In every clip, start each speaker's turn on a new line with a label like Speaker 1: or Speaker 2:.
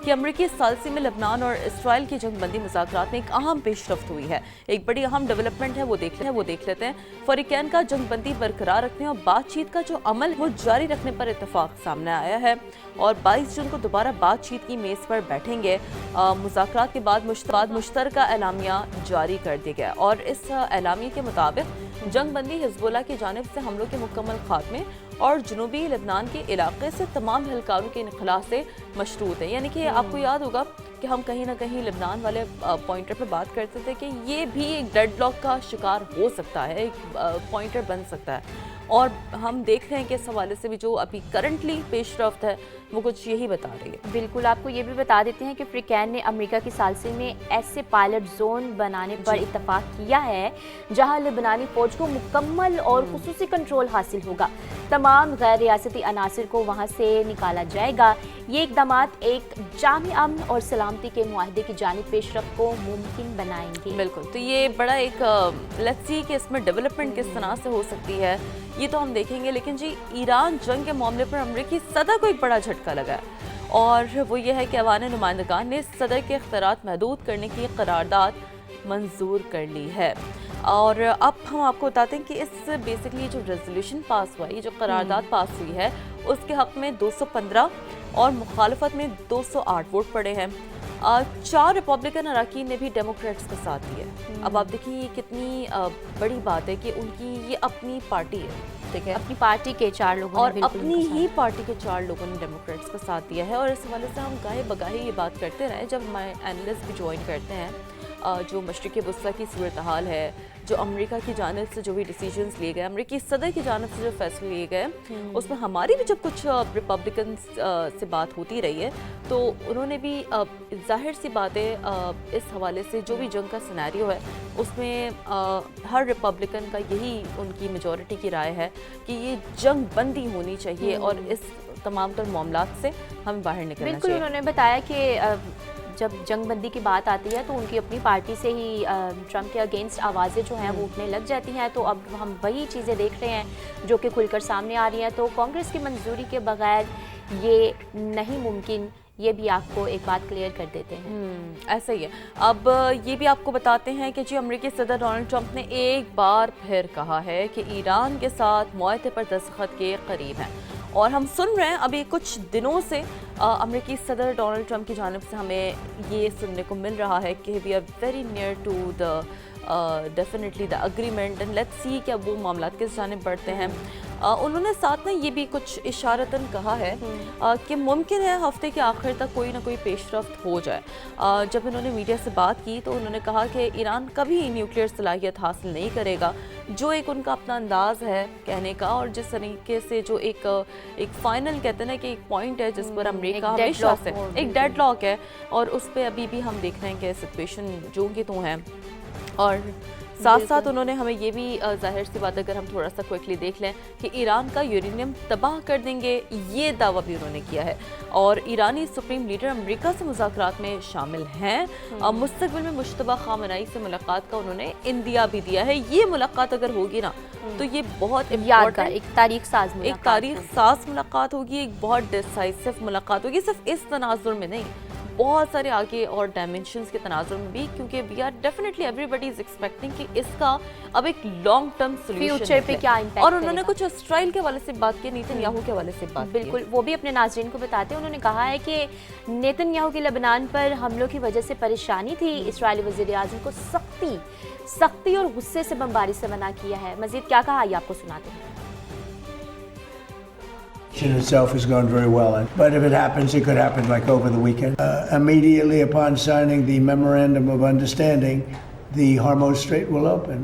Speaker 1: کہ امریکی ثالثی میں لبنان اور اسرائیل کی جنگ بندی مذاکرات میں ایک اہم پیش رفت ہوئی ہے. ایک بڑی اہم ڈیولپمنٹ ہے وہ دیکھ لیتے ہیں. فریقین کا جنگ بندی برقرار رکھنے اور بات چیت کا جو عمل وہ جاری رکھنے پر اتفاق سامنے آیا ہے اور 22 جون کو دوبارہ بات چیت کی میز پر بیٹھیں گے. مذاکرات کے بعد مشترکہ اعلامیہ جاری کر دیا گیا اور اس اعلامیہ کے مطابق جنگ بندی حزب اللہ کی جانب سے حملوں کے مکمل خاتمے اور جنوبی لبنان کے علاقے سے تمام اہلکاروں کے انخلاء سے مشروط ہے. یعنی کہ آپ کو یاد ہوگا کہ ہم کہیں نہ کہیں لبنان والے پوائنٹر پہ بات کرتے تھے کہ یہ بھی ایک ڈیڈ لاک کا شکار ہو سکتا ہے, ایک پوائنٹر بن سکتا ہے, اور ہم دیکھ رہے ہیں کہ اس حوالے سے بھی جو ابھی کرنٹلی پیش رفت ہے وہ کچھ یہی بتا رہی ہے.
Speaker 2: بالکل, آپ کو یہ بھی بتا دیتے ہیں کہ فریقین نے امریکہ کی ثالثی میں ایسے پائلٹ زون بنانے پر اتفاق کیا ہے جہاں لبنانی فوج کو مکمل اور خصوصی کنٹرول حاصل ہوگا. تمام غیر ریاستی عناصر کو وہاں سے نکالا جائے گا. یہ اقدامات ایک جامع امن اور سلامتی کے معاہدے کی جانب پیش رفت کو ممکن بنائیں گے.
Speaker 1: بالکل, تو یہ بڑا ایک لیٹس سی کہ اس میں ڈیولپمنٹ کس طرح سے ہو سکتی ہے یہ تو ہم دیکھیں گے. لیکن جی, ایران جنگ کے معاملے پر امریکی صدر کو ایک بڑا جھٹکا لگا ہے اور وہ یہ ہے کہ ایوان نمائندگان نے صدر کے اختیارات محدود کرنے کی قرارداد منظور کر لی ہے. اور اب ہم آپ کو بتاتے ہیں کہ اس بیسکلی جو ریزولوشن پاس ہوا ہے, جو قرارداد پاس ہوئی ہے, اس کے حق میں 215 اور مخالفت میں 208 ووٹ پڑے ہیں. 4 ریپبلکن اراکین نے بھی ڈیموکریٹس کا ساتھ دیا ہے. اب آپ دیکھیں یہ کتنی بڑی بات ہے کہ ان کی یہ اپنی پارٹی ہے, ٹھیک ہے,
Speaker 2: اپنی پارٹی کے 4 لوگوں
Speaker 1: اور اپنی ہی پارٹی کے 4 لوگوں نے ڈیموکریٹس کا ساتھ دیا ہے. اور اس حوالے سے ہم گاہے بگاہے یہ بات کرتے رہے جب ہمارے اینالسٹ بھی جوائن کرتے ہیں, جو مشرق وسطیٰ کی صورتحال ہے, جو امریکہ کی جانب سے جو بھی ڈیسیجنز لیے گئے, امریکی صدر کی جانب سے جو فیصلے لیے گئے, اس میں ہماری بھی جب کچھ ریپبلکنز سے بات ہوتی رہی ہے تو انہوں نے بھی ظاہر سی باتیں اس حوالے سے جو بھی جنگ کا سینیریو ہے اس میں ہر ریپبلکن کا یہی ان کی میجورٹی کی رائے ہے کہ یہ جنگ بندی ہونی چاہیے اور اس تمام تر معاملات سے ہمیں باہر نکلنا چاہیے.
Speaker 2: بالکل, انہوں نے بتایا کہ جب جنگ بندی کی بات آتی ہے تو ان کی اپنی پارٹی سے ہی ٹرمپ کے اگینسٹ آوازیں جو ہیں وہ اٹھنے لگ جاتی ہیں. تو اب ہم وہی چیزیں دیکھ رہے ہیں جو کہ کھل کر سامنے آ رہی ہیں. تو کانگریس کی منظوری کے بغیر یہ نہیں ممکن, یہ بھی آپ کو ایک بات کلیئر کر دیتے ہیں.
Speaker 1: ایسا ہی ہے. اب یہ بھی آپ کو بتاتے ہیں کہ جی امریکی صدر ڈونلڈ ٹرمپ نے ایک بار پھر کہا ہے کہ ایران کے ساتھ معاہدے پر دستخط کے قریب ہیں, اور ہم سن رہے ہیں ابھی کچھ دنوں سے امریکی صدر ڈونلڈ ٹرمپ کی جانب سے ہمیں یہ سننے کو مل رہا ہے کہ we are very near to the definitely the agreement and let's see کہ اب وہ معاملات کس جانب بڑھتے ہیں. انہوں نے ساتھ میں یہ بھی کچھ اشارتاً کہا ہے کہ ممکن ہے ہفتے کے آخر تک کوئی نہ کوئی پیش رفت ہو جائے. جب انہوں نے میڈیا سے بات کی تو انہوں نے کہا کہ ایران کبھی نیوکلیئر صلاحیت حاصل نہیں کرے گا, جو ایک ان کا اپنا انداز ہے کہنے کا, اور جس طریقے سے جو ایک فائنل کہتے ہیں کہ ایک پوائنٹ ہے جس پر امریکہ ہمیشہ سے ایک ڈیڈ لاک ہے, اور اس پہ ابھی بھی ہم دیکھ رہے ہیں کہ سچویشن جو کہ تو ہیں. اور ساتھ ساتھ انہوں نے ہمیں یہ بھی ظاہر سی بات اگر ہم تھوڑا سا کوئکلی دیکھ لیں کہ ایران کا یورینیم تباہ کر دیں گے, یہ دعویٰ بھی انہوں نے کیا ہے. اور ایرانی سپریم لیڈر امریکہ سے مذاکرات میں شامل ہیں. مستقبل میں مشتبہ خامنائی سے ملاقات کا انہوں نے اندیا بھی دیا ہے. یہ ملاقات اگر ہوگی نا تو یہ بہت امپورٹنٹ,
Speaker 2: ایک تاریخ ساز
Speaker 1: ملاقات ہوگی, ایک بہت ڈیسائسو ملاقات ہوگی, صرف اس تناظر میں نہیں, بہت سارے آگے اور ڈائمنشنز کے تناظر میں بھی, کیونکہ we are definitely everybody is expecting کہ اس کا اب ایک لانگ ٹرم سولوشن
Speaker 2: پہ کیا امپیکٹ.
Speaker 1: اور انہوں نے کچھ اسرائیل کے حوالے سے بات کی, نیتن یاہو کے حوالے سے بات کی.
Speaker 2: بالکل, وہ بھی اپنے ناظرین کو بتاتے ہیں. انہوں نے کہا ہے کہ نیتن یاہو کی لبنان پر حملوں کی وجہ سے پریشانی تھی. اسرائیلی وزیر اعظم کو سختی اور غصے سے بمباری سے منع کیا ہے. مزید کیا کہا یہ آپ کو سناتے ہیں.
Speaker 3: Itself has gone very well, but if it happens, it could happen like over the weekend. Immediately upon signing the memorandum of understanding, the Hormuz Strait will open,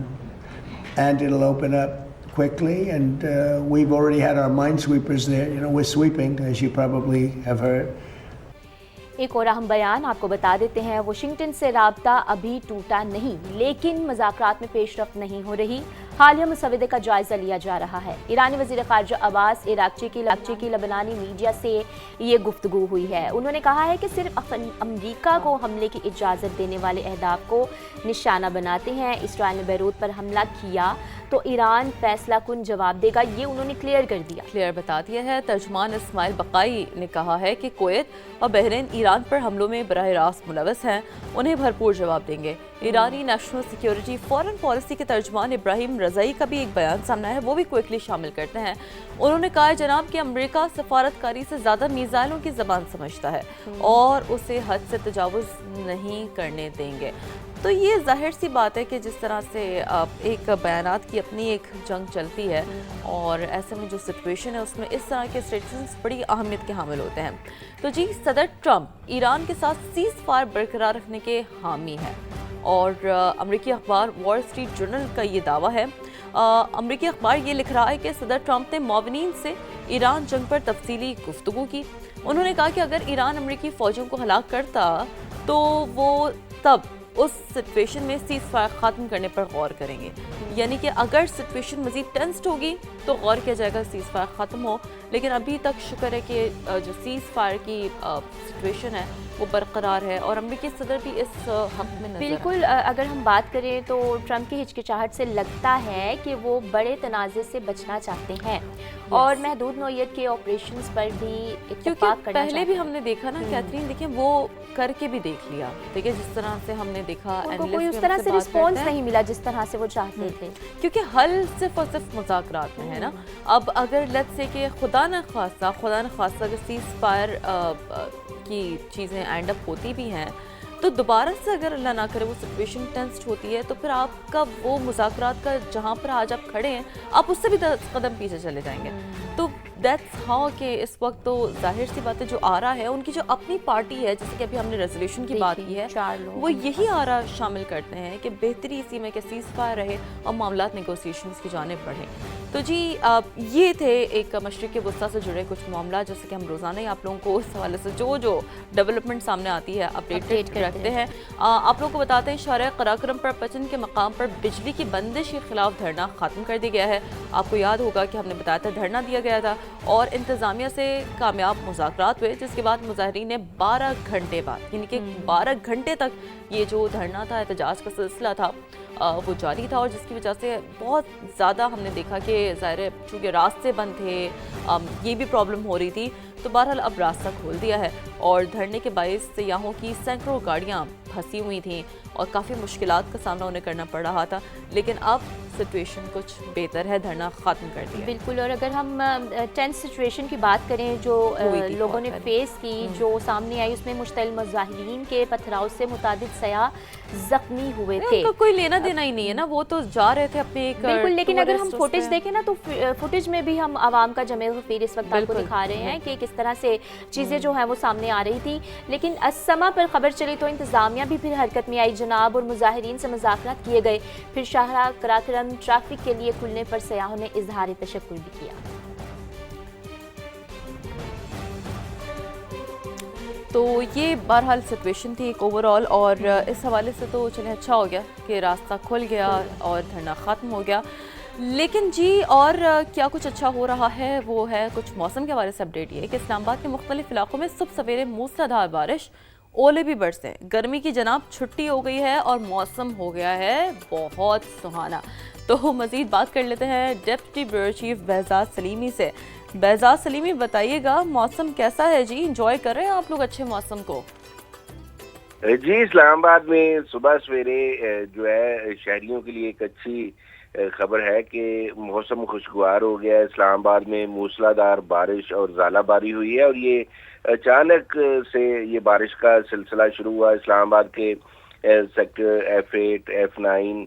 Speaker 3: and it'll open up quickly. And we've already had our minesweepers there. You know, we're sweeping, as you probably have heard.
Speaker 2: ایک اور اہم بیان آپ کو بتا دیتے ہیں. Washington سے رابطہ ابھی ٹوٹا نہیں, لیکن مذاکرات میں پیش رفت نہیں ہو رہی. حالیہ مسودے کا جائزہ لیا جا رہا ہے۔ ایرانی وزیر خارجہ عباس عراقچی کی لبنانی میڈیا سے یہ گفتگو ہوئی ہے۔ انہوں نے کہا ہے کہ صرف امریکہ کو حملے کی اجازت دینے والے اہداف کو نشانہ بناتے ہیں۔ اسرائیل نے بیروت پر حملہ کیا تو ایران فیصلہ کن جواب دے گا، یہ انہوں نے کلیئر
Speaker 1: بتا دیا ہے۔ ترجمان اسماعیل بقائی نے کہا ہے کہ کویت اور بحرین ایران پر حملوں میں براہ راست ملوث ہیں، انہیں بھرپور جواب دیں گے۔ ایرانی نیشنل سیکیورٹی فارن پالیسی کے ترجمان ابراہیم رضائی کا بھی ایک بیان سامنا ہے، وہ بھی کوئکلی شامل کرتے ہیں۔ انہوں نے کہا ہے جناب کہ امریکہ سفارتکاری سے زیادہ میزائلوں کی زبان سمجھتا ہے اور اسے حد سے تجاوز نہیں کرنے دیں گے۔ تو یہ ظاہر سی بات ہے کہ جس طرح سے ایک بیانات کی اپنی ایک جنگ چلتی ہے اور ایسے میں جو سچویشن ہے اس میں اس طرح کے اسٹیٹمنٹس بڑی اہمیت کے حامل ہوتے ہیں۔ تو جی صدر ٹرمپ ایران کے ساتھ سیز فائر برقرار رکھنے کے حامی ہیں اور امریکی اخبار وال اسٹریٹ جرنل کا یہ دعویٰ ہے۔ امریکی اخبار یہ لکھ رہا ہے کہ صدر ٹرمپ نے معاونین سے ایران جنگ پر تفصیلی گفتگو کی۔ انہوں نے کہا کہ اگر ایران امریکی فوجوں کو ہلاک کرتا تو وہ تب اس سچویشن میں سیز فائر ختم کرنے پر غور کریں گے، یعنی کہ اگر سچویشن مزید ٹینسڈ ہوگی تو غور کیا جائے گا سیز فائر ختم ہو، لیکن ابھی تک شکر ہے کہ جو سیز فائر کی سچویشن ہے وہ برقرار ہے اور امریکی صدر بھی اس حق میں نظر
Speaker 2: بالکل۔ اگر ہم بات کریں تو ٹرمپ کی ہچکچاہٹ سے لگتا ہے کہ وہ بڑے تنازع سے بچنا چاہتے ہیں اور محدود نوعیت کے آپریشنز پر بھی اتفاق کرنا چاہتے ہیں۔
Speaker 1: پہلے بھی ہم نے دیکھا نا کیتھرین، دیکھیں وہ کر کے بھی دیکھ لیا، دیکھیں جس طرح سے ہم نے دیکھا
Speaker 2: کوئی اس طرح سے رسپانس نہیں ملا جس طرح سے وہ چاہتے تھے،
Speaker 1: کیونکہ حل صرف اور صرف مذاکرات میں ہے نا۔ اب اگر لیٹس سے کہ خدا نہ خواستہ اگر سیز فائر کی چیزیں اینڈ اپ ہوتی بھی ہیں تو دوبارہ سے اگر اللہ نہ کرے وہ سچویشن ٹینسڈ ہوتی ہے تو پھر آپ کا وہ مذاکرات کا جہاں پر آج آپ کھڑے ہیں آپ اس سے بھی 10 قدم پیچھے چلے جائیں گے۔ تو دیٹس ہاؤ کہ اس وقت تو ظاہر سی بات ہے جو آ رہا ہے ان کی جو اپنی پارٹی ہے، جیسے کہ ابھی ہم نے ریزولوشن کی بات کی ہے، وہ یہی آرا شامل کرتے ہیں کہ بہتری اسی میں کہ سیز فائر رہے اور معاملات نیگوسیشنز کی جانب بڑھیں۔ تو جی یہ تھے ایک مشرق وسطیٰ سے جڑے کچھ معاملات جیسے کہ ہم روزانہ ہی آپ لوگوں کو اس حوالے سے جو ڈیولپمنٹ سامنے آتی ہے اپڈیٹ رکھتے ہیں۔ آپ لوگوں کو بتاتے ہیں شارع قراقرم پر پچن کے مقام پر بجلی کی بندش کے خلاف دھرنا ختم کر دیا گیا ہے۔ آپ کو یاد ہوگا کہ ہم نے بتایا تھا دھرنا دیا گیا تھا اور انتظامیہ سے کامیاب مذاکرات ہوئے، جس کے بعد مظاہرین نے 12 گھنٹے بعد یعنی کہ 12 گھنٹے تک یہ جو دھرنا تھا، احتجاج کا سلسلہ تھا وہ جاری تھا اور جس کی وجہ سے بہت زیادہ ہم نے دیکھا کہ ظاہر ہے چونکہ راستے بند تھے، یہ بھی پرابلم ہو رہی تھی، تو بہرحال اب راستہ کھول دیا ہے اور دھرنے کے باعث سیاحوں کی سینکڑوں گاڑیاں پھنسی ہوئی تھیں اور کافی مشکلات کا سامنا انہیں کرنا پڑ رہا تھا، لیکن اب سچویشن کچھ بہتر ہے، دھرنا ختم کر دیا۔
Speaker 2: بالکل، اور اگر ہم ٹینس سچویشن کی بات کریں جو لوگوں نے فیس کی، جو سامنے آئی، اس میں مشتعل مظاہرین کے پتھراؤ سے متعدد سیاح زخمی ہوئے تھے۔
Speaker 1: کوئی لینا دینا ہی نہیں ہے نا، وہ تو جا رہے تھے اپنے ایک
Speaker 2: بالکل، لیکن اگر ہم فوٹیج دیکھیں نا تو فوٹیج میں بھی ہم عوام کا جمع غفیر اس وقت آپ کو دکھا رہے ہیں کہ کس طرح سے چیزیں جو ہیں وہ سامنے آ رہی تھی، لیکن السما پر خبر چلی تو انتظامیہ بھی پھر حرکت میں آئی جناب اور مظاہرین سے مذاکرات کیے گئے، پھر شاہراہ قراقرم ٹریفک کے لیے کھلنے پر سیاحوں نے اظہار تشکر بھی کیا۔
Speaker 1: تو یہ بہرحال سچویشن تھی ایک اوور آل، اور اس حوالے سے تو چلے اچھا ہو گیا کہ راستہ کھل گیا اور دھرنا ختم ہو گیا۔ لیکن جی اور کیا کچھ اچھا ہو رہا ہے وہ ہے کچھ موسم کے حوالے سے اپڈیٹ یہ ہے کہ اسلام آباد کے مختلف علاقوں میں صبح سویرے موسلادھار بارش، اولے بھی برسے، گرمی کی جناب چھٹی ہو گئی ہے اور موسم ہو گیا ہے بہت سہانا۔ تو مزید بات کر لیتے ہیں deputy bureau chief Behzad Salimi سے۔ بہزاد سلیمی بتائیے گا موسم کیسا ہے جی؟ انجوائے کر رہے ہیں آپ لوگ اچھے موسم کو؟
Speaker 4: جی اسلام آباد میں صبح سویرے جو ہے شہریوں کے لیے ایک اچھی خبر ہے کہ موسم خوشگوار ہو گیا ہے۔ اسلام آباد میں موسلادھار بارش اور ژالہ باری ہوئی ہے اور یہ اچانک سے یہ بارش کا سلسلہ شروع ہوا۔ اسلام آباد کے سیکٹر F8 F9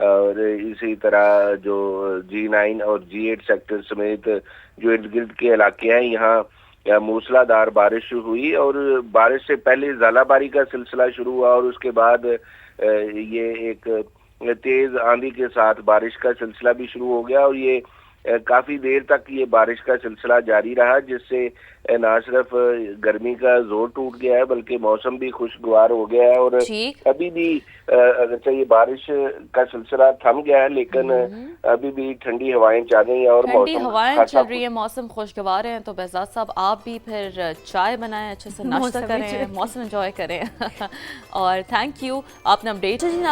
Speaker 4: اور اسی طرح جو G9 اور G8 سیکٹر سمیت جو ارد گرد کے علاقے ہیں یہاں موسلادھار بارش ہوئی اور بارش سے پہلے ژالہ باری کا سلسلہ شروع ہوا اور اس کے بعد یہ ایک تیز آندھی کے ساتھ بارش کا سلسلہ بھی شروع ہو گیا اور یہ کافی دیر تک یہ بارش کا سلسلہ جاری رہا، جس سے نہ صرف گرمی کا زور ٹوٹ گیا ہے بلکہ موسم بھی خوشگوار ہو گیا ہے، اور ابھی بھی اگرچہ یہ بارش کا سلسلہ تھم گیا ہے لیکن ابھی بھی ٹھنڈی ہوائیں چل رہی ہیں اور
Speaker 1: ٹھنڈی ہوائیں چل رہی ہیں، موسم خوشگوار ہے. تو بہزاد صاحب آپ بھی پھر چائے بنائیں، اچھے سے ناشتہ کریں، موسم انجوائے کریں اور تھینک یو آپ نے اپڈیٹ